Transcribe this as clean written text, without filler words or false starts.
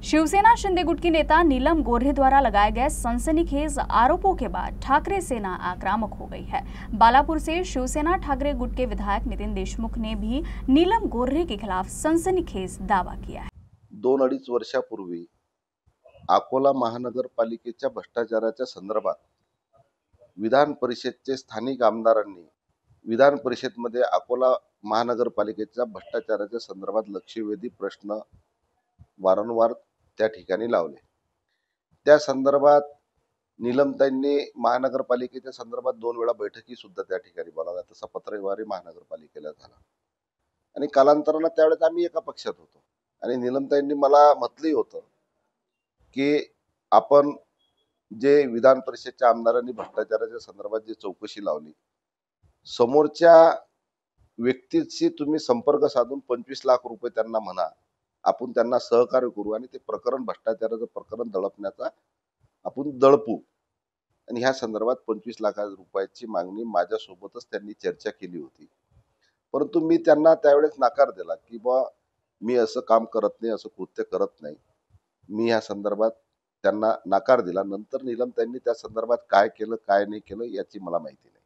शिवसेना शिंदे गुट की नेता नीलम गोर्हे द्वारा लगाए गए सनसनीखेज आरोपों के बाद ठाकरे सेना आक्रामक हो गई है। बालापुर से शिवसेना ठाकरे गुट के विधायक नितिन देशमुख ने भी नीलम गोर्हे के खिलाफ सनसनीखेज दावा किया है। 2-2.5 वर्षापूर्वी अकोला महानगरपालिकेच्या भ्रष्टाचाराच्या संदर्भात विधान परिषदचे स्थानिक आमदारांनी विधान परिषदेमध्ये अकोला महानगरपालिकेच्या भ्रष्टाचाराच्या संदर्भात लक्षवेधी प्रश्न वारंवार त्या ठिकाणी लावले। त्या संदर्भात नीलमताईंनी महानगरपालिकेच्या संदर्भात 2 वेळा बैठकी सुद्धा त्या ठिकाणी बोलावल्या। तसा पत्रव्यवहारही महानगरपालिकेला झाला आणि कालांतराने त्यावेळेस आम्ही एका पक्षात होतो आणि नीलमताईंनी मला म्हटलंही होतं की आपण जे विधान परिषदेच्या आमदारांनी भ्रष्टाचाराच्या संदर्भात जी चौकशी लावली, समोरच्या व्यक्तीशी तुम्ही संपर्क साधून 25 लाख रुपये त्यांना म्हणा, आपण त्यांना सहकार्य करू आणि ते प्रकरण भ्रष्टाचाराचं प्रकरण दडपण्याचा आपण दडपू आणि ह्या संदर्भात 25 लाख रुपयाची मागणी माझ्यासोबतच त्यांनी चर्चा केली होती। परंतु मी त्यांना त्यावेळेस नकार दिला की बा मी असं काम करत नाही, असं कृत्य करत नाही। मी ह्या संदर्भात त्यांना नकार दिला। नंतर नीलमताईंनी त्या संदर्भात काय केलं काय नाही केलं याची मला माहिती नाही।